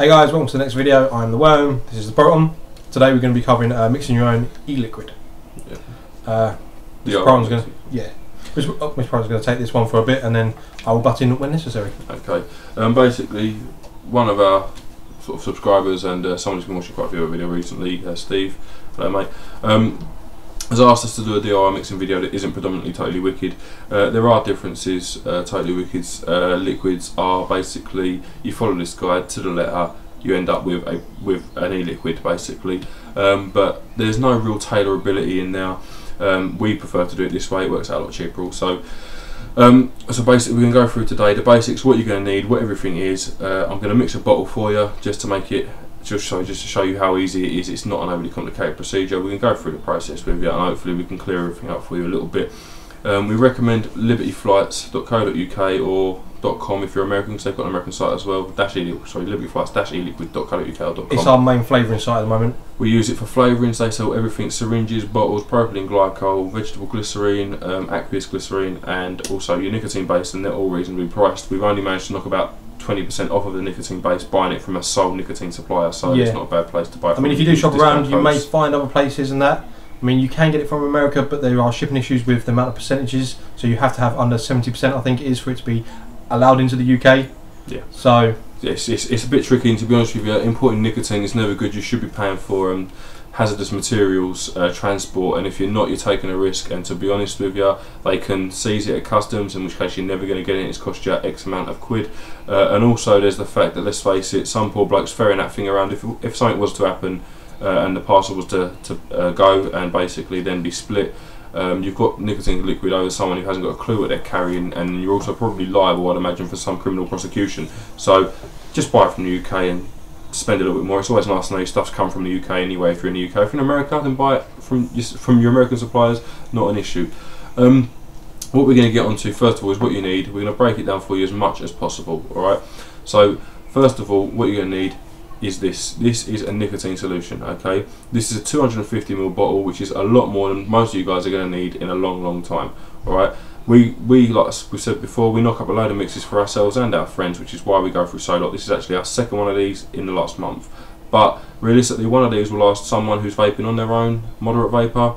Hey guys, welcome to the next video. I'm the Worm, this is the Proton. Today we're going to be covering mixing your own e-liquid. Yeah. Mr. Proton's going to take this one for a bit and then I will butt in when necessary. Okay. Basically, one of our sort of subscribers and someone who's been watching quite a few of our video recently, Steve, hello mate, has asked us to do a DIY mixing video that isn't predominantly Totally Wicked. There are differences. Totally Wicked's liquids are basically, you follow this guide to the letter, you end up with an e-liquid basically, but there's no real tailorability in there. We prefer to do it this way, it works out a lot cheaper also. So basically we're going to go through today the basics, what you're going to need, what everything is. I'm going to mix a bottle for you just to make it, just to show you how easy it is. It's not an overly complicated procedure. We can go through the process with you and hopefully we can clear everything up for you a little bit. We recommend libertyflights.co.uk or .com if you're American, because they've got an American site as well. libertyflights-eliquid.co.uk. It's our main flavouring site at the moment. We use it for flavourings. They sell everything: syringes, bottles, propylene glycol, vegetable glycerine, aqueous glycerine, and also your nicotine base, and they're all reasonably priced. We've only managed to knock about 20% off of the nicotine base buying it from a sole nicotine supplier, so yeah, it's not a bad place to buy. I mean, if you do shop around, you may find other places and that. I mean, you can get it from America, but there are shipping issues with the amount of percentages, so you have to have under 70%, I think it is, for it to be allowed into the UK. Yeah. So yes, it's a bit tricky, and to be honest with you, importing nicotine is never good. You should be paying for hazardous materials transport, and if you're not, you're taking a risk. And to be honest with you, they can seize it at customs, in which case you're never going to get it. It's cost you X amount of quid. And also, there's the fact that, let's face it, some poor bloke's ferrying that thing around. If something was to happen and the parcel was to go and basically then be split, you've got nicotine liquid over someone who hasn't got a clue what they're carrying, and you're also probably liable, I'd imagine, for some criminal prosecution. So just buy it from the UK and spend a little bit more. It's always nice to know your stuff's come from the UK anyway. If you're in the UK, if you're in America, then buy it from your American suppliers. Not an issue. What we're going to get onto first of all is what you need. We're going to break it down for you as much as possible. All right. So first of all, what you're going to need is this. This is a nicotine solution. Okay. This is a 250ml bottle, which is a lot more than most of you guys are going to need in a long time. All right. We like we said before, we knock up a load of mixes for ourselves and our friends, which is why we go through so lot. This is actually our second one of these in the last month, but realistically one of these will last someone who's vaping on their own, moderate vapor,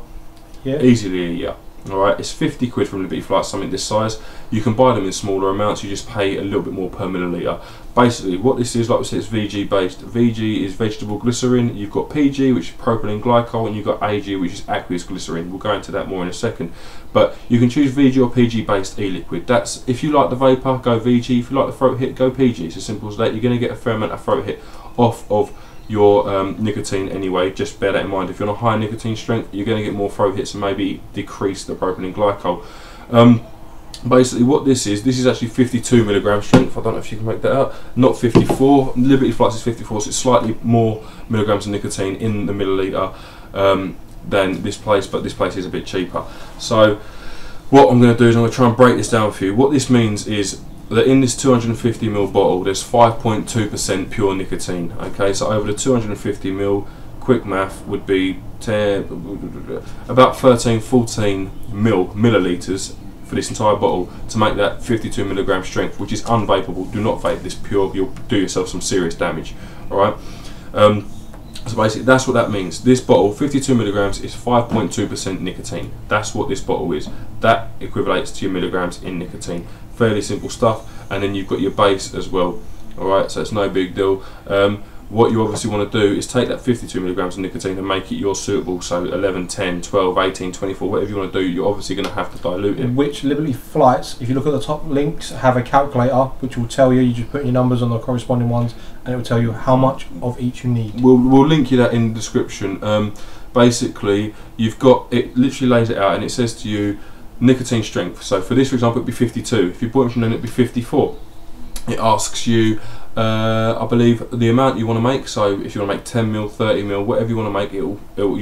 easily a year. Alright, it's 50 quid from Liberty Flights, something this size. You can buy them in smaller amounts, you just pay a little bit more per milliliter. Basically what this is, like we said, it's VG based. VG is vegetable glycerin, you've got PG, which is propylene glycol, and you've got AG, which is aqueous glycerin. We'll go into that more in a second, but you can choose VG or PG based e-liquid. That's, if you like the vapor, go VG. If you like the throat hit, go PG. It's as simple as that. You're going to get a fair amount of throat hit off of your nicotine anyway. Just bear that in mind. If you're on a high nicotine strength, you're going to get more throat hits and maybe decrease the propylene glycol. Basically what this is actually 52 milligram strength. I don't know if you can make that out, not 54. Liberty Flights is 54, so it's slightly more milligrams of nicotine in the milliliter than this place, but this place is a bit cheaper. So what I'm going to do is I'm going to try and break this down for you. What this means is that in this 250ml bottle there's 5.2% pure nicotine. Okay, so over the 250ml, quick math would be about 13-14 milliliters for this entire bottle to make that 52 milligram strength, which is unvapable. Do not vape this pure, you'll do yourself some serious damage. Alright, so basically that's what that means. This bottle, 52 milligrams, is 5.2% nicotine. That's what this bottle is. That equivalates to your milligrams in nicotine. Fairly simple stuff. And then you've got your base as well. Alright, so it's no big deal. What you obviously want to do is take that 52 milligrams of nicotine and make it your suitable. So 11, 10, 12, 18, 24, whatever you want to do, you're obviously going to have to dilute it. Which Liberty Flights, if you look at the top links, have a calculator which will tell you, you just put your numbers on the corresponding ones and it will tell you how much of each you need. We'll link you that in the description. Basically, you've got, it literally lays it out and it says to you nicotine strength. So for this, for example, it'd be 52. If you bought it from then, it'd be 54. It asks you, I believe, the amount you want to make. So if you want to make 10 mil, 30 mil, whatever you want to make, you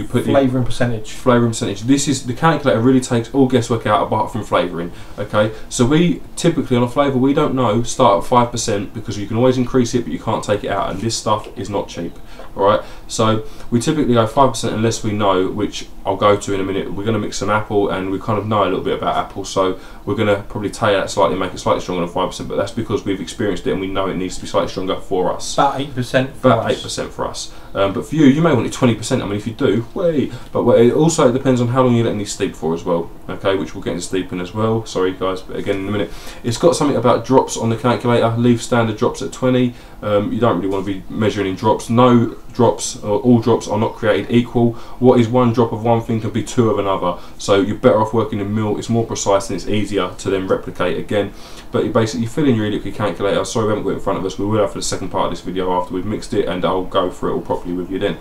put flavouring percentage. Flavouring percentage. This is, the calculator really takes all guesswork out apart from flavouring. Okay, so we typically on a flavour, we don't know, start at 5% because you can always increase it, but you can't take it out. And this stuff is not cheap. Alright, so we typically go 5% unless we know, which I'll go to in a minute. We're going to mix some apple, and we kind of know a little bit about apple, so we're going to probably tailor that slightly, make it slightly stronger than 5%, but that's because we've experienced it and we know it needs to be slightly stronger for us. About 8% for About us. 8% for us. But for you, you may want it 20%. I mean, if you do, wait. But it also depends on how long you're letting these steep for as well, okay, which we'll get into steeping as well. Sorry, guys, but again, in a minute. It's got something about drops on the calculator. Leave standard drops at 20. You don't really want to be measuring in drops. No drops, or all drops are not created equal. What is one drop of one thing can be two of another. So you're better off working in mil. It's more precise and it's easier to then replicate again. But you basically fill in your e-liquid calculator. Sorry, we haven't got it in front of us. We will have for the second part of this video after we've mixed it, and I'll go through it all properly with you then.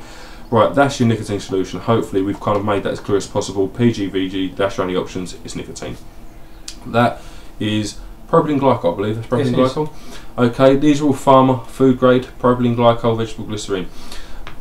Right, that's your nicotine solution. Hopefully we've kind of made that as clear as possible. PG, VG, dash only options, it's nicotine. That is propylene glycol, I believe. That's propylene glycol. Okay, these are all pharma, food grade, propylene glycol, vegetable glycerine.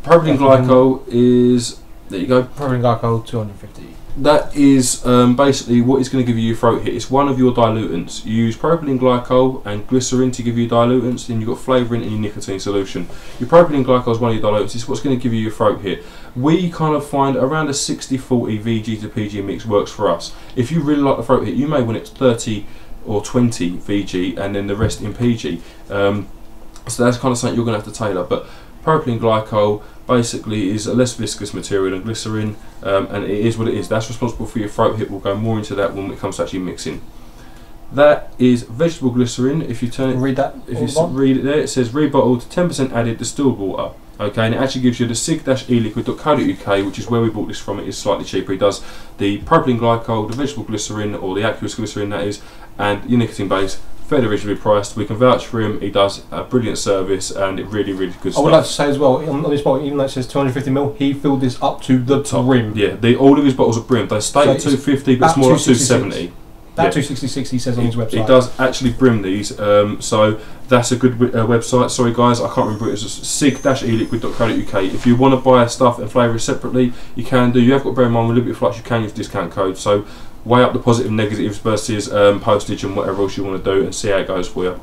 Propylene glycol is, there you go. Propylene glycol 250. That is basically what is going to give you your throat hit. It's one of your dilutants. You use propylene glycol and glycerin to give you dilutants, then you've got flavouring and your nicotine solution. Your propylene glycol is one of your dilutants. It's what's going to give you your throat hit. We kind of find around a 60-40 VG to PG mix works for us. If you really like the throat hit, you may want it 30 or 20 VG and then the rest in PG. So that's kind of something you're going to have to tailor. But propylene glycol basically is a less viscous material than glycerin, and it is what it is. That's responsible for your throat hit. We'll go more into that when it comes to actually mixing. That is vegetable glycerin. If you turn it, read that. if you read it there, it says rebottled 10% added distilled water. Okay, and it actually gives you the e-cig-eliquid.co.uk, which is where we bought this from. It is slightly cheaper. It does the propylene glycol, the vegetable glycerin, or the aqueous glycerin, that is, and your nicotine base. Fairly reasonably priced. We can vouch for him. He does a brilliant service, and it really good stuff. I would like to say as well, on this bottle, even though it says 250ml, he filled this up to the brim. Yeah, all of his bottles are brimmed. They state at 250, but it's more like 270. That 266 he says on his website. He does actually brim these, so that's a good website. Sorry guys, I can't remember. It's e-cig-eliquid.co.uk. If you want to buy stuff and flavour it separately, you can do. You have got to bear in mind with Liberty Flux, you can use discount code. So weigh up the positive and negatives versus postage and whatever else you want to do, and see how it goes for you.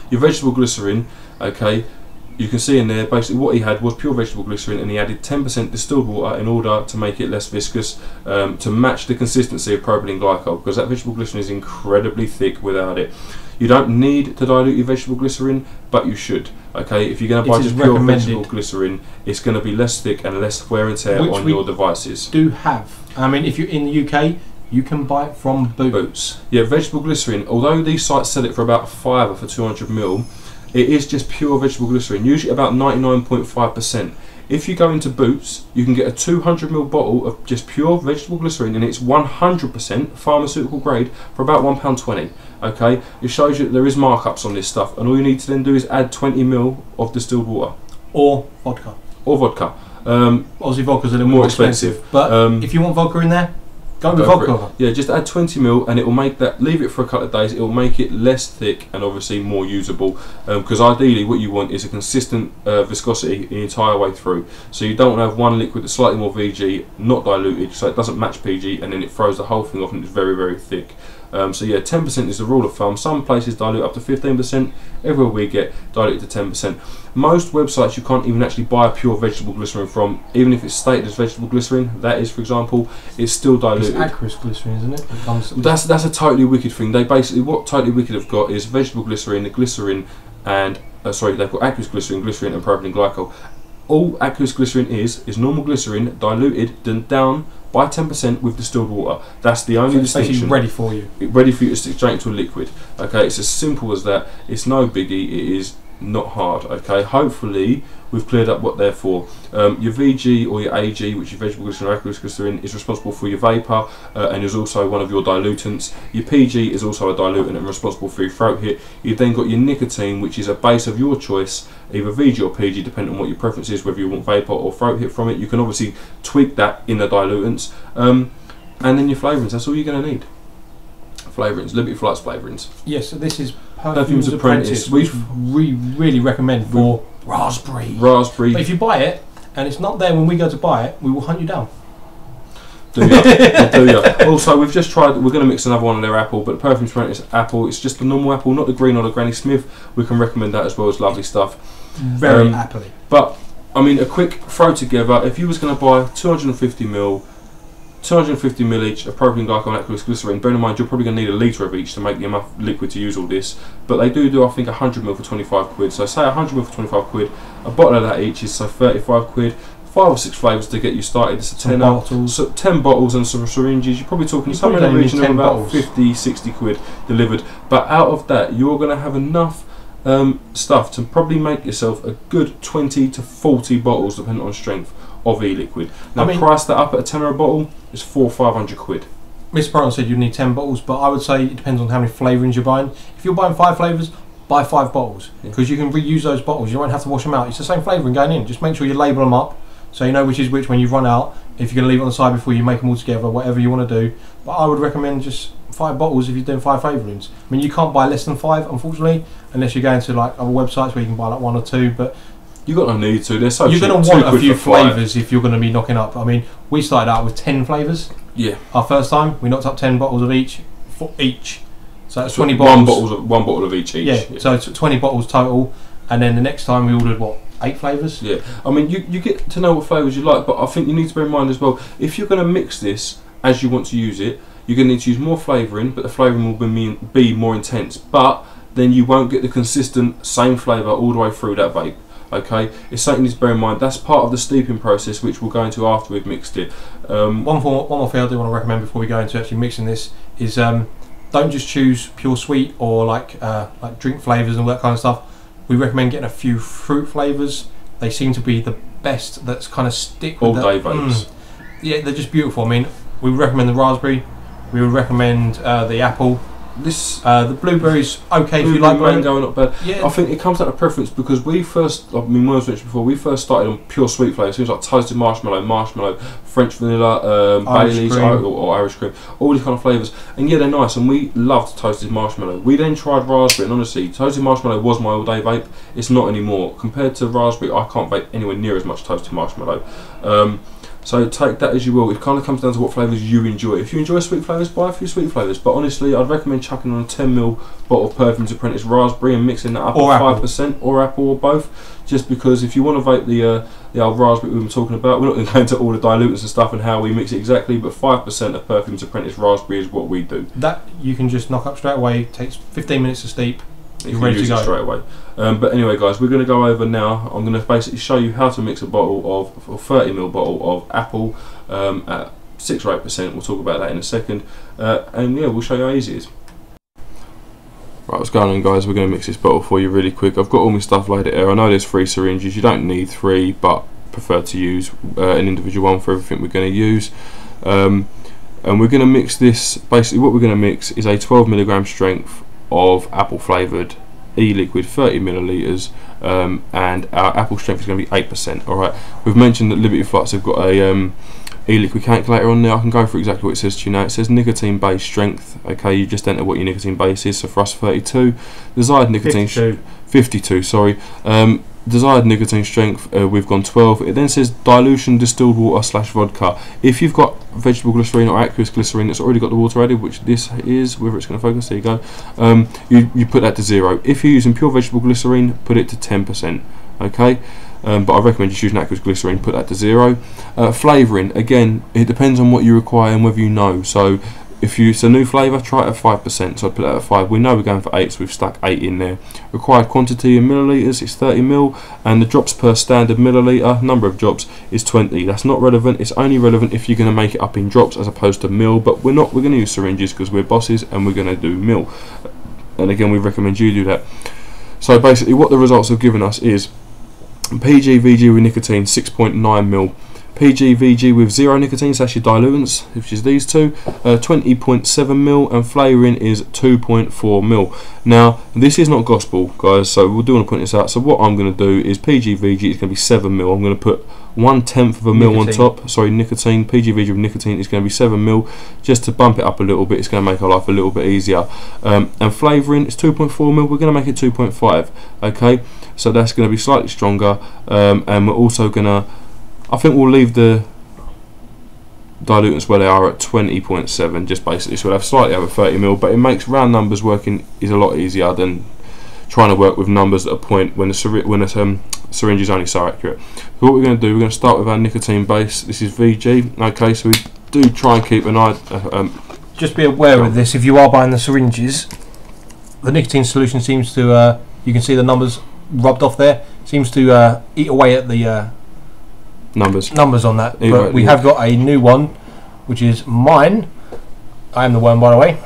Your vegetable glycerin, okay. You can see in there basically what he had was pure vegetable glycerin, and he added 10% distilled water in order to make it less viscous, to match the consistency of propylene glycol, because that vegetable glycerin is incredibly thick without it. You don't need to dilute your vegetable glycerin, but you should. Okay, if you're going to buy just pure vegetable glycerin, it's going to be less thick and less wear and tear on your devices. Do have. I mean, if you're in the UK, you can buy it from Boots. Yeah, vegetable glycerin. Although these sites sell it for about £5 for 200ml. It is just pure vegetable glycerin, usually about 99.5%. If you go into Boots, you can get a 200ml bottle of just pure vegetable glycerin, and it's 100% pharmaceutical grade for about £1.20. Okay, it shows you that there is markups on this stuff, and all you need to then do is add 20ml of distilled water. Or vodka. Or vodka. Obviously vodka's a little more expensive, but if you want vodka in there, go with vodka. Yeah, just add 20ml, and it will make that, leave it for a couple of days, it will make it less thick and obviously more usable, because ideally what you want is a consistent viscosity the entire way through. So you don't want to have one liquid that's slightly more VG, not diluted, so it doesn't match PG, and then it throws the whole thing off and it's very thick. So yeah, 10% is the rule of thumb. Some places dilute up to 15%, everywhere we get diluted to 10%. Most websites you can't even actually buy a pure vegetable glycerin from, even if it's stated as vegetable glycerin, that is, for example, it's still diluted. It's aqueous glycerin, isn't it? That's a totally wicked thing. They basically, what Totally Wicked have got is vegetable glycerin, the glycerin, and sorry, they've got aqueous glycerin, and propylene glycol. All aqueous glycerin is normal glycerin diluted, then down by 10% with distilled water. That's the only distinction. Basically ready for you. Ready for you to stick straight into a liquid. Okay, it's as simple as that. It's no biggie. It is not hard. Okay, hopefully we've cleared up what they're for. Your VG or your AG, which is vegetable glycerin or aqueous glycerin, is responsible for your vapour and is also one of your dilutants. Your PG is also a dilutant and responsible for your throat hit. You've then got your nicotine, which is a base of your choice, either VG or PG, depending on what your preference is, whether you want vapour or throat hit from it. You can obviously tweak that in the dilutants. And then your flavourings, that's all you're going to need. Flavourings, Liberty Flux flavourings. Yes, so this is Perfume's Apprentice. We really recommend for raspberry. But if you buy it and it's not there when we go to buy it, we will hunt you down. Do ya? Do ya? Also, we've just tried. We're going to mix another one of their apple, but Perfume's Apprentice apple. It's just the normal apple, not the green or the Granny Smith. We can recommend that as well. It's lovely stuff. Very appley. But I mean, a quick throw together. If you was going to buy 250 ml, 250 ml each of propylene glycol and aqueous glycerine. Bear in mind, you're probably going to need a litre of each to make the enough liquid to use all this. But they do I think 100 ml for 25 quid. So say 100 ml for 25 quid. A bottle of that each is so 35 quid. 5 or 6 flavours to get you started. It's a 10 bottles. So 10 bottles and some syringes. You're probably talking somewhere in the region of about 50, 60 quid delivered. But out of that, you're going to have enough stuff to probably make yourself a good 20 to 40 bottles, depending on strength, of e-liquid. Now, price that up at a tenner a bottle is 400 or 500 quid. Mr. Brown said you need 10 bottles, but I would say it depends on how many flavourings you're buying. If you're buying 5 flavours, buy 5 bottles, because you can reuse those bottles. You won't have to wash them out. It's the same flavouring going in. Just make sure you label them up, so you know which is which when you've run out. If you're going to leave it on the side before you make them all together, whatever you want to do. But I would recommend just 5 bottles if you're doing 5 flavourings. I mean, you can't buy less than 5, unfortunately, unless you're going to like other websites where you can buy like 1 or 2. But you got no need to. They're so you're cheap. going to want a few flavours if you're going to be knocking up. I mean, we started out with 10 flavours. Yeah. Our first time, we knocked up 10 bottles of each for each. So that's 20 bottles. One bottle of each. Yeah. So it's 20 bottles total, and then the next time we ordered what? 8 flavours? Yeah, I mean, you get to know what flavours you like, but I think you need to bear in mind as well, if you're going to mix this as you want to use it, you're going to need to use more flavouring, but the flavouring will be more intense, but then you won't get the consistent same flavour all the way through that vape. Okay, it's something you need to bear in mind. That's part of the steeping process, which we'll go into after we've mixed it. One more thing I do want to recommend before we go into actually mixing this is don't just choose pure sweet or like drink flavours and all that kind of stuff. We recommend getting a few fruit flavours. They seem to be the best. That's kind of stick with all day vapes. Yeah, they're just beautiful. I mean, we would recommend the raspberry. We would recommend the apple. The blueberries, okay, if you like mango, not bad. Yeah. I think it comes down to preference, because we first, I mean, as mentioned before, we first started on pure sweet flavours, things like toasted marshmallow, French vanilla, Bailey's or Irish cream, all these kind of flavours. And yeah, they're nice, and we loved toasted marshmallow. We then tried raspberry, and honestly, toasted marshmallow was my all-day vape. It's not anymore. Compared to raspberry, I can't vape anywhere near as much toasted marshmallow. So take that as you will. It kind of comes down to what flavours you enjoy. If you enjoy sweet flavours, buy a few sweet flavours. But honestly, I'd recommend chucking on a 10ml bottle of Perfumes Apprentice raspberry and mixing that up at 5%, or apple, or both. Just because if you want to vape the old raspberry we've been talking about, we're not going to go into all the dilutants and stuff and how we mix it exactly, but 5% of Perfumes Apprentice raspberry is what we do. That you can just knock up straight away. It takes 15 minutes to steep. You're ready to go straight away. But anyway, guys, we're going to go over now. I'm going to basically show you how to mix a bottle of, a 30ml bottle of apple at 6 or 8%. We'll talk about that in a second. And yeah, we'll show you how easy it is. Right, what's going on, guys? We're going to mix this bottle for you really quick. I've got all my stuff laid out here. I know there's 3 syringes. You don't need 3, but prefer to use an individual one for everything we're going to use. And we're going to mix this. Basically, what we're going to mix is a 12mg strength of apple flavoured e-liquid, 30 millilitres, and our apple strength is going to be 8%. Alright, we've mentioned that Liberty Flux have got a e-liquid calculator on there. I can go through exactly what it says to you now. It says nicotine base strength. Okay, you just enter what your nicotine base is. So for us, 32. Desired nicotine 52, sorry. Desired nicotine strength, we've gone 12. It then says dilution distilled water / vodka. If you've got vegetable glycerine or aqueous glycerine that's already got the water added, which this is, whether it's going to focus, there you go, you put that to 0. If you're using pure vegetable glycerine, put it to 10%. Okay, but I recommend just using aqueous glycerine, put that to 0. Flavouring, again, it depends on what you require and whether you know. So if it's a new flavour, try it at 5%, so I'd put that at 5. We know we're going for 8, so we've stuck 8 in there. Required quantity in millilitres is 30ml, and the drops per standard millilitre, number of drops, is 20. That's not relevant. It's only relevant if you're going to make it up in drops as opposed to mil, but we're going to use syringes because we're bosses and we're going to do mil. And again, we recommend you do that. So basically what the results have given us is PG/VG with nicotine 6.9ml, PG/VG with 0 nicotine, so that's your dilutants, which is these two, 20.7ml, and flavouring is 2.4ml. Now, this is not gospel, guys, so we do want to point this out. So what I'm going to do is PG/VG is going to be 7ml. I'm going to put 1/10 of a mil on top. Sorry, nicotine. PG/VG with nicotine is going to be 7ml, just to bump it up a little bit. It's going to make our life a little bit easier. And flavouring is 2.4ml. We're going to make it 2.5. Okay, so that's going to be slightly stronger, and we're also going to, I think we'll leave the dilutants where they are at 20.7, just basically, so we'll have slightly over 30ml, but it makes round numbers working is a lot easier than trying to work with numbers at a point when it's syringe is only so accurate. So what we're going to do, we're going to start with our nicotine base. This is VG. Okay, so we do try and keep an eye. Just be aware of this. If you are buying the syringes, the nicotine solution seems to. You can see the numbers rubbed off there. Seems to eat away at the numbers on that. But we have got a new one, which is mine. I am the worm, by the way.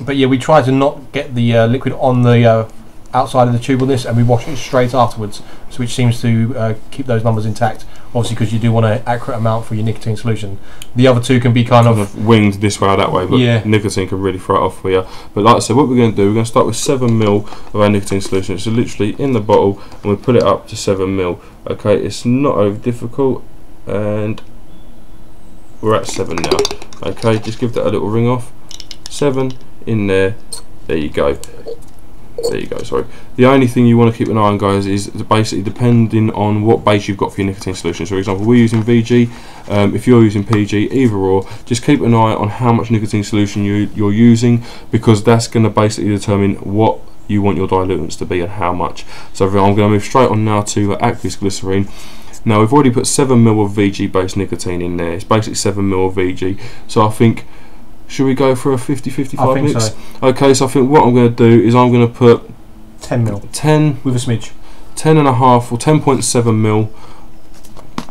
But yeah, we try to not get the liquid on the outside of the tube on this, and we wash it straight afterwards, so which seems to keep those numbers intact. Obviously, because you do want an accurate amount for your nicotine solution. The other two can be kind of winged this way or that way, but yeah, nicotine can really throw it off for you. But like I said, what we're going to do, we're going to start with 7 ml of our nicotine solution. It's literally in the bottle, and we put it up to 7 ml. Okay, it's not over difficult, and we're at 7 now. Okay, just give that a little ring off. 7 in there. There you go. There you go, sorry. The only thing you want to keep an eye on, guys, is basically depending on what base you've got for your nicotine solution. So for example, we're using VG. If you're using PG, either or, just keep an eye on how much nicotine solution you're using, because that's going to basically determine what you want your dilutants to be and how much. So I'm going to move straight on now to aqueous glycerine. Now we've already put 7 ml of VG based nicotine in there. It's basically 7 ml of VG. So I think, should we go for a 50-55 mix? So. Okay, so I think what I'm going to do is I'm going to put 10 ml. 10 with a smidge. 10.5 or 10.7 mil.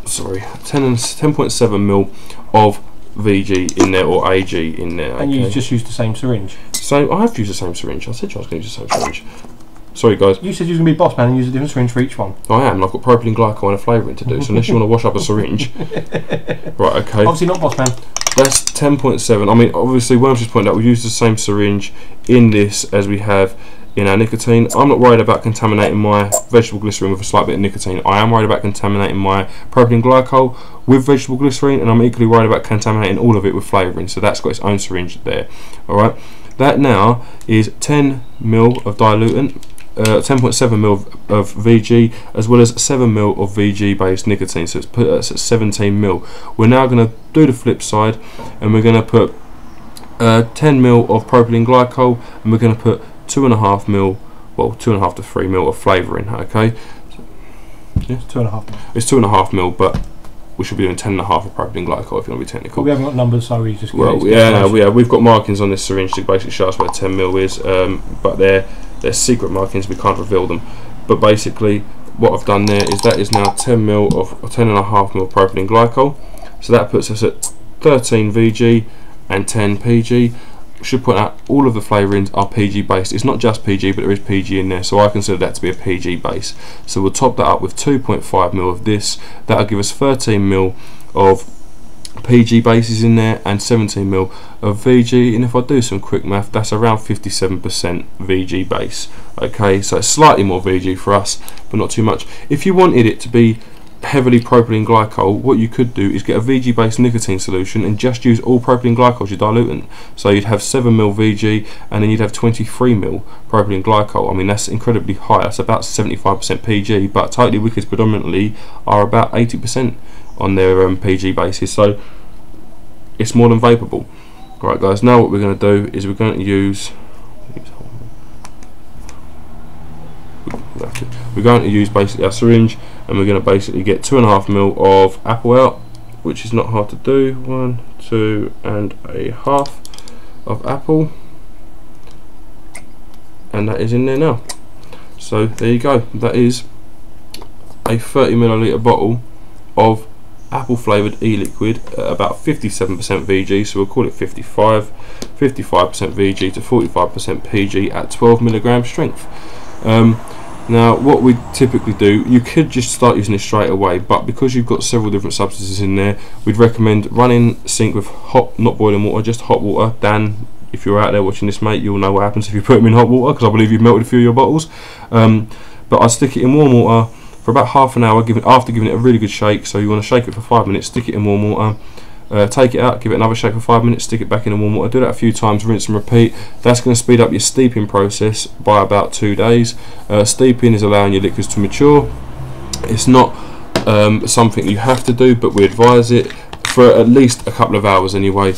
Sorry, 10.7 mil of VG in there, or AG in there. And you just used the same syringe. So I have used the same syringe. I said I was going to use the same syringe. Sorry, guys. You said you were going to be boss man and use a different syringe for each one. I am, and I've got propylene glycol and a flavouring to do. So unless you want to wash up a syringe, right? Okay. Obviously not boss man. That's 10.7. I mean, obviously, Worms just pointed out, we've used the same syringe in this as we have in our nicotine. I'm not worried about contaminating my vegetable glycerine with a slight bit of nicotine. I am worried about contaminating my propylene glycol with vegetable glycerine, and I'm equally worried about contaminating all of it with flavouring. So that's got its own syringe there. All right. That now is 10 ml of dilutant. 10.7 ml of VG, as well as 7 ml of VG based nicotine, so it's put us at 17 ml. We're now going to do the flip side, and we're going to put 10 ml of propylene glycol, and we're going to put 2.5 ml, well, 2.5 to 3 ml of flavouring. Okay, yeah, 2.5 ml. It's 2.5 ml, but we should be doing 10.5 of propylene glycol if you want to be technical. But we haven't got numbers, so we just we've got markings on this syringe to basically show us where 10 ml is, but they're secret markings, we can't reveal them. But basically what I've done there is that is now 10 ml of 10.5 ml propylene glycol, so that puts us at 13 VG and 10 PG. Should point out all of the flavourings are PG based. It's not just PG, but there is PG in there, so I consider that to be a PG base. So we'll top that up with 2.5 ml of this. That'll give us 13 ml of PG bases in there and 17 ml of VG, and if I do some quick math, that's around 57% VG base. Okay, so it's slightly more VG for us, but not too much. If you wanted it to be heavily propylene glycol, what you could do is get a VG based nicotine solution and just use all propylene glycol as your diluent. So you'd have 7 ml VG, and then you'd have 23 ml propylene glycol. I mean, that's incredibly high. That's about 75% PG, but Totally Wicked's predominantly are about 80% on their PG basis, so it's more than vaporable. Right, guys, now what we're going to do is we're going to use basically our syringe, and we're going to basically get 2.5 ml of apple out, which is not hard to do. 1, 2 and a half of apple, and that is in there now. So there you go, that is a 30 milliliter bottle of apple flavoured e-liquid at about 57% VG, so we'll call it 55% VG to 45% PG at 12 milligram strength. Now what we typically do, you could just start using this straight away, but because you've got several different substances in there, we'd recommend running sink with hot, not boiling water, just hot water. Dan, if you're out there watching this, mate, you'll know what happens if you put them in hot water, because I believe you've melted a few of your bottles. But I stick it in warm water for about half an hour, after giving it a really good shake. So you want to shake it for 5 minutes, stick it in warm water, take it out, give it another shake for 5 minutes, stick it back in warm water. Do that a few times, rinse and repeat. That's going to speed up your steeping process by about 2 days. Steeping is allowing your liquids to mature. It's not something you have to do, but we advise it. for at least a couple of hours anyway,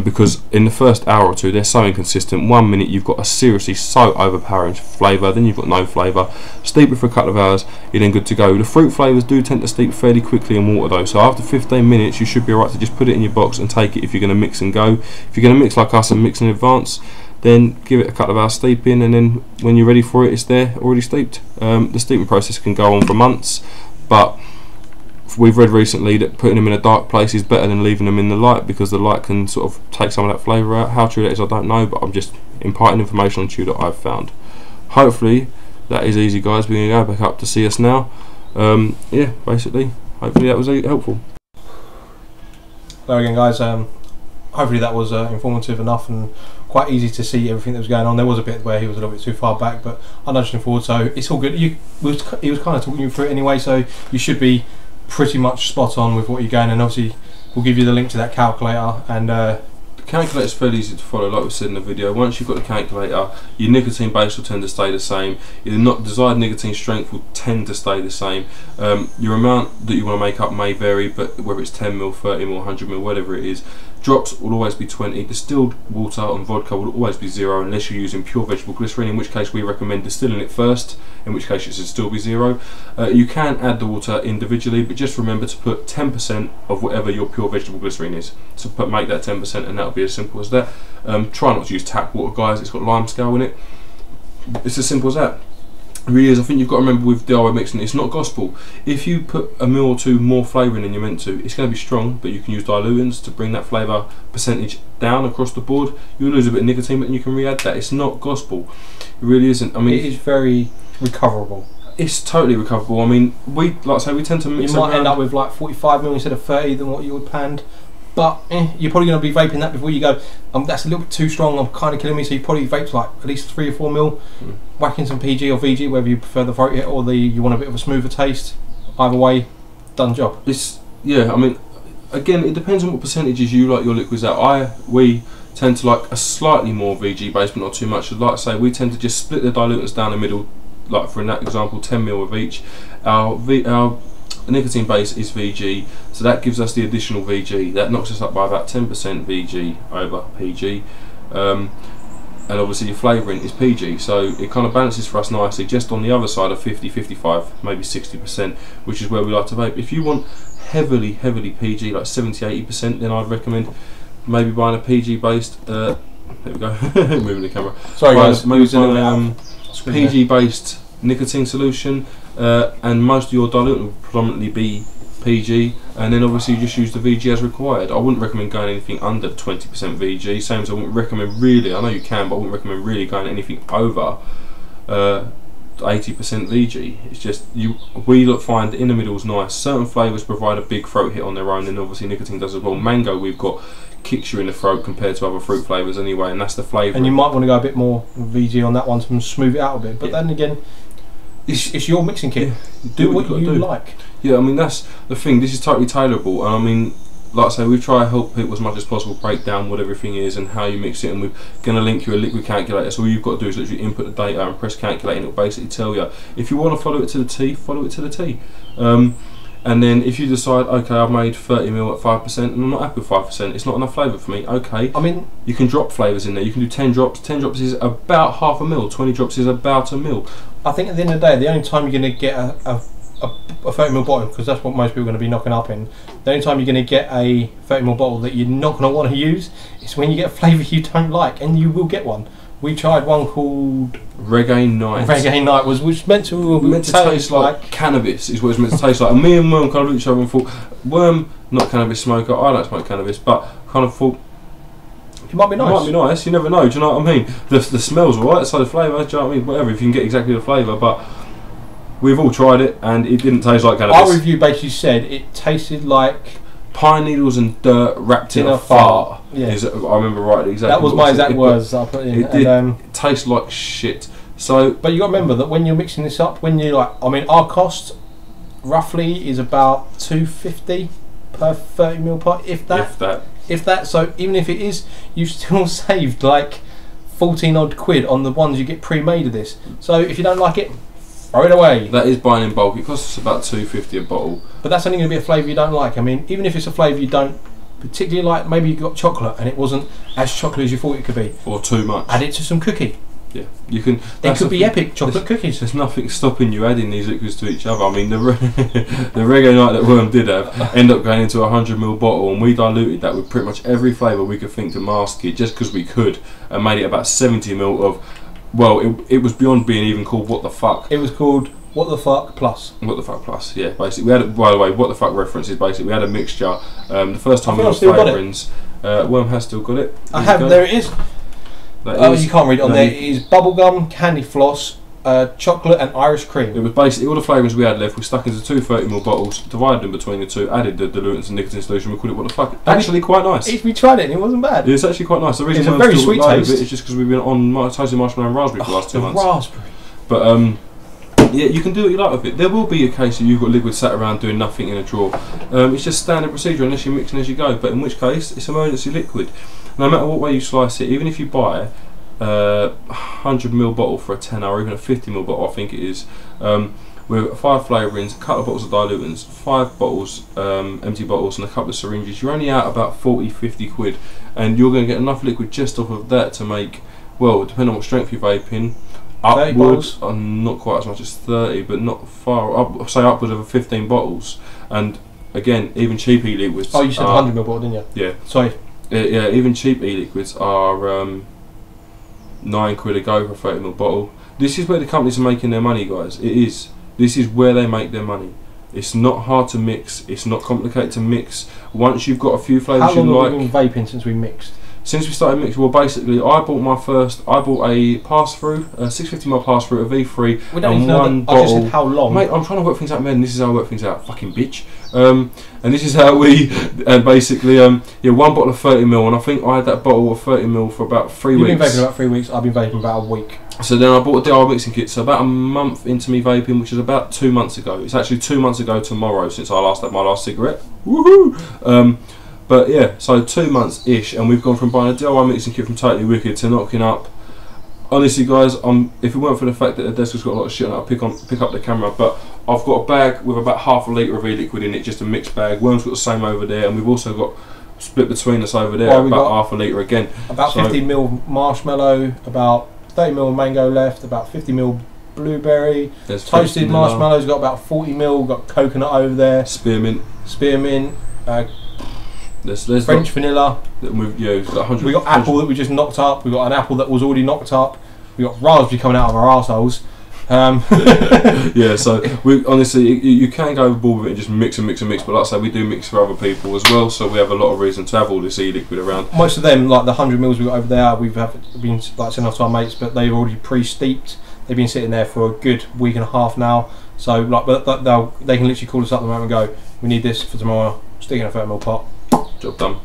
because in the first hour or two they're so inconsistent. 1 minute you've got a seriously so overpowering flavour, then you've got no flavour. Steep it for a couple of hours, you're then good to go. The fruit flavours do tend to steep fairly quickly in water though, so after 15 minutes you should be alright to just put it in your box and take it if you're going to mix and go. If you're going to mix like us and mix in advance, then give it a couple of hours steeping, and then when you're ready for it, it's there already steeped. The steeping process can go on for months, but we've read recently that putting them in a dark place is better than leaving them in the light, because the light can sort of take some of that flavour out. How true that is I don't know, but I'm just imparting information on you that I've found. Hopefully that is easy, guys. We're going to go back up to see us now. Yeah, basically, hopefully that was helpful. There again, guys, hopefully that was informative enough and quite easy to see everything that was going on. There was a bit where he was a little bit too far back, but I nudged him forward, so it's all good. He was kind of talking you through it anyway, so you should be pretty much spot on with what you're going. And obviously we'll give you the link to that calculator, and the calculator is fairly easy to follow, like we said in the video. Once you've got the calculator, your nicotine base will tend to stay the same. Your desired nicotine strength will tend to stay the same. Your amount that you want to make up may vary, but whether it's 10ml, 30ml, 100ml, whatever it is, drops will always be 20. Distilled water and vodka will always be 0 unless you're using pure vegetable glycerine, in which case we recommend distilling it first, in which case it should still be 0. You can add the water individually, but just remember to put 10% of whatever your pure vegetable glycerine is. So make that 10%, and that'll be as simple as that. Try not to use tap water, guys. It's got lime scale in it. It's as simple as that. It really is. I think you've got to remember with DIY mixing, it's not gospel. If you put a ml or two more flavouring than you're meant to, it's going to be strong, but you can use dilutants to bring that flavour percentage down across the board. You'll lose a bit of nicotine, but you can re-add that. It's not gospel. It really isn't. I mean, it is very recoverable. It's totally recoverable. I mean, we tend to mix. You might end up with like 45ml instead of 30 than what you would planned. But you're probably going to be vaping that before you go, that's a little bit too strong, I'm kind of killing me, so you probably vape like at least 3 or 4ml, whack in some PG or VG, whether you prefer the throat hit or you want a bit of a smoother taste. Either way, done job. Yeah, I mean, again, it depends on what percentages you like your liquids at. We tend to like a slightly more VG base, but not too much. Like I say, we tend to just split the dilutants down the middle, like for in that example, 10ml of each. Our nicotine base is VG, so that gives us the additional VG. That knocks us up by about 10% VG over PG, and obviously your flavouring is PG, so it kind of balances for us nicely, just on the other side of 50, 55, maybe 60%, which is where we like to vape. If you want heavily PG, like 70-80%, then I'd recommend maybe buying a PG based, there we go, moving the camera. Sorry guys, maybe buying PG based nicotine solution, and most of your diluent will predominantly be PG, and then obviously you just use the VG as required. I wouldn't recommend going anything under 20% VG, same as I wouldn't recommend really, I know you can, but I wouldn't recommend really going anything over 80% VG. It's just, we find in the middle is nice. Certain flavours provide a big throat hit on their own, and obviously nicotine does as well. Mango, we've got, kicks you in the throat compared to other fruit flavours anyway, and that's the flavour. And you might want to go a bit more VG on that one to smooth it out a bit, but then again, it's your mixing kit. Yeah, do what you like. Yeah, I mean, that's the thing. This is totally tailorable, and I mean, like I say, we try to help people as much as possible break down what everything is and how you mix it, and we're going to link you a liquid calculator, so all you've got to do is literally input the data and press calculate, and it'll basically tell you. If you want to follow it to the T, follow it to the T. And then if you decide, okay, I've made 30ml at 5% and I'm not happy with 5%, it's not enough flavour for me, okay, I mean, you can drop flavours in there. You can do 10 drops. 10 drops is about half a mil, 20 drops is about a mil. I think at the end of the day, the only time you're going to get a 30ml bottle, because that's what most people are going to be knocking up in, the only time you're going to get a 30ml bottle that you're not going to want to use is when you get a flavour you don't like, and you will get one. We tried one called Reggae Night. Reggae Night was meant to taste like cannabis, is what it's meant to taste like. And me and Worm kind of looked at each other and thought, Worm, not cannabis smoker, I don't smoke cannabis, but kind of thought, it might be nice. It might be nice, you never know, do you know what I mean? The smell's alright, so the flavour, do you know what I mean? Whatever, if you can get exactly the flavour, but we've all tried it and it didn't taste like cannabis. Our review basically said it tasted like pine needles and dirt wrapped in a fart. Yeah. I remember rightly exactly. That was my exact words I put in. It did taste like shit. So, but you got to remember that when you're mixing this up, when you I mean, our cost roughly is about $2.50 per 30ml pot, if that. So even if it is, you've still saved like 14 odd quid on the ones you get pre-made of this. So if you don't like it, throw it away. That is buying in bulk. It costs about $2.50 a bottle. But that's only going to be a flavour you don't like. I mean, even if it's a flavour you don't particularly like maybe you got chocolate and it wasn't as chocolate as you thought it could be, or too much, add it to some cookie. Yeah, you can. It could be epic chocolate cookies. There's nothing stopping you adding these liquids to each other. I mean, the reggae night that Worm did have ended up going into a 100ml bottle, and we diluted that with pretty much every flavour we could think to mask it, just because we could, and made it about 70ml of. Well, it was beyond being even called What the Fuck. It was called What the Fuck Plus. What the Fuck Plus, yeah. Basically, we had. By the way, What the Fuck references. Basically, we had a mixture. The first time we got flavourings, Worm has still got it. I have. There it is. You can't read it on there. It is bubblegum, candy floss, chocolate and Irish cream. It was basically all the flavourings we had left. We stuck into 2 30ml bottles, divided them between the two, added the dilutants and nicotine solution. We called it What the Fuck. Actually, quite nice. We tried it and it wasn't bad. It's actually quite nice. The reason it's a very sweet taste. It's just because we've been on toasted marshmallow and raspberry for the last 2 months. Raspberry. But yeah, you can do what you like with it. There will be a case that you've got liquid sat around doing nothing in a drawer. It's just standard procedure unless you're mixing as you go. But in which case, it's emergency liquid. No matter what way you slice it, even if you buy 100ml bottle for a tenner, or even a 50ml bottle, I think it is, with 5 flavourings, a couple of bottles of dilutants, 5 bottles, empty bottles, and a couple of syringes, you're only out about 40-50 quid, and you're going to get enough liquid just off of that to make, well, depending on what strength you're vaping, upwards, not quite as much as 30, but not far up, say upwards of 15 bottles. And again, even cheap e-liquids. Oh, you said 100ml bottle, didn't you? Yeah. Sorry. Yeah, even cheap e-liquids are 9 quid a go for a 30ml bottle. This is where the companies are making their money, guys. It is. This is where they make their money. It's not hard to mix. It's not complicated to mix. Once you've got a few flavours you like. How long have we been vaping since we mixed? Since we started mixing, well, basically, I bought a pass-through, a 650ml pass-through, a V3, we don't and know one that. bottle. I just said how long. Mate, I'm trying to work things out, man. This is how I work things out, fucking bitch. And this is how we, basically, yeah, one bottle of 30ml, and I think I had that bottle of 30ml for about 3 weeks. You've been vaping about 3 weeks. I've been vaping about a week. So then I bought a DIY mixing kit. So about a month into me vaping, which is about 2 months ago. It's actually 2 months ago tomorrow since I last had my last cigarette. Woohoo! But yeah, so 2 months-ish, and we've gone from buying a DIY mixing kit from Totally Wicked to knocking up. Honestly, guys, if it weren't for the fact that the desk has got a lot of shit on it, I'd pick up the camera. But I've got a bag with about half a litre of e-liquid in it, just a mixed bag. Worm's got the same over there, and we've also got split between us over there about half a litre again. About 50ml marshmallow, about 30ml mango left, about 50ml blueberry. There's toasted marshmallows, got about 40ml, got coconut over there. Spearmint. There's French vanilla. We've got 100. We got apple that we just knocked up. We got an apple that was already knocked up. We got raspberry coming out of our arseholes. Yeah, so we honestly, you can go overboard with it and just mix and mix and mix. But like I say, we do mix for other people as well. So we have a lot of reason to have all this e-liquid around. Most of them, like the 100ml we got over there, we've been like sending off to our mates, but they've already pre-steeped. They've been sitting there for a good week and a half now. So like, they can literally call us up the moment and go, "We need this for tomorrow. Stick in a 30ml pot." Job done.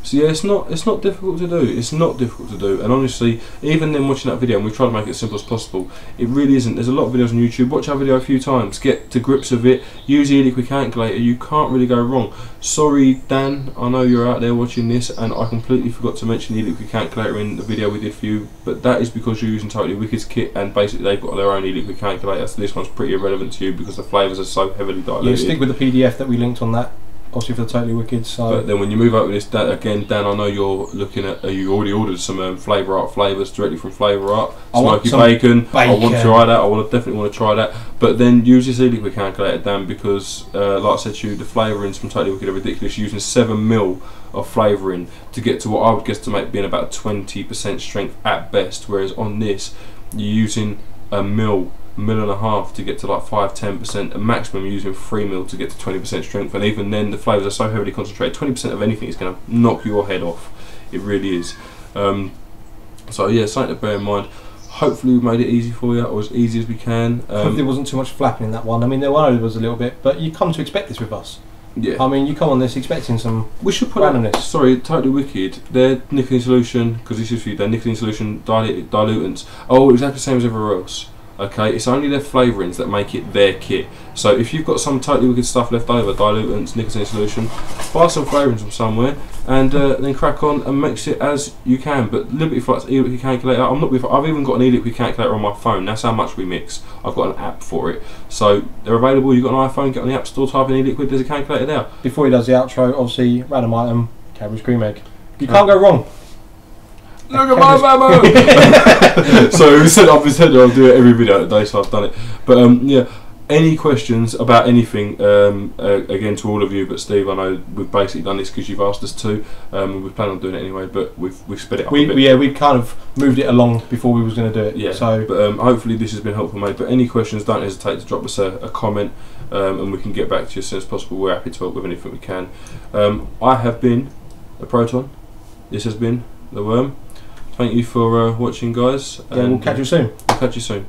So yeah, it's not difficult to do. It's not difficult to do. And honestly, even then watching that video, and we've tried to make it as simple as possible, it really isn't. There's a lot of videos on YouTube. Watch our video a few times. Get to grips with it. Use the e-liquid calculator. You can't really go wrong. Sorry, Dan. I know you're out there watching this, and I completely forgot to mention the e-liquid calculator in the video we did for you. But that is because you're using Totally Wicked's kit, and basically they've got their own e-liquid calculator. So this one's pretty irrelevant to you because the flavours are so heavily diluted. Yeah, stick with the PDF that we linked on that. Obviously for the Totally Wicked. So. But then when you move over this, again, Dan, I know you're looking at. You already ordered some Flavour Art flavours directly from Flavour Art. Smoky bacon. I want to try that. Definitely want to try that. But then use this e-liquid calculator, Dan, because like I said to you, the flavourings from Totally Wicked are ridiculous. Using 7ml of flavouring to get to what I would guesstimate being about 20% strength at best. Whereas on this, you're using a mil and a half to get to like 5-10%, and maximum using 3ml to get to 20% strength. And even then, the flavours are so heavily concentrated. 20% of anything is going to knock your head off. It really is. So yeah, something to bear in mind. Hopefully we made it easy for you, or as easy as we can. Hopefully there wasn't too much flapping in that one. I mean, there was a little bit, but you come to expect this with us. Yeah. I mean, you come on this expecting some. We should put randomness. Sorry, Totally Wicked. Their nicotine solution, because this is for you. Their nicotine solution dilutants. Oh, exactly the same as everywhere else. Okay, it's only their flavourings that make it their kit. So if you've got some totally wicked stuff left over, dilutants, nicotine solution, buy some flavourings from somewhere and then crack on and mix it as you can. But Liberty Flight's e-liquid calculator, I've even got an e-liquid calculator on my phone. That's how much we mix. I've got an app for it. So they're available. You've got an iPhone, get on the App Store, type in e-liquid, there's a calculator there. Before he does the outro, obviously, random item, Cadbury's cream egg. You can't go wrong. Look at my memo! So we said I've said I'll do it every video today, so I've done it. But yeah, any questions about anything? Again, to all of you, but Steve, I know we've basically done this because you've asked us to. We plan on doing it anyway, but we've sped it up a bit. Yeah, we kind of moved it along before we was going to do it. Yeah. So, but hopefully this has been helpful, mate. But any questions, don't hesitate to drop us a comment, and we can get back to you as soon as possible. We're happy to help with anything we can. I have been the Proton. This has been the Worm. Thank you for watching, guys. Yeah, we'll catch you soon. We'll catch you soon.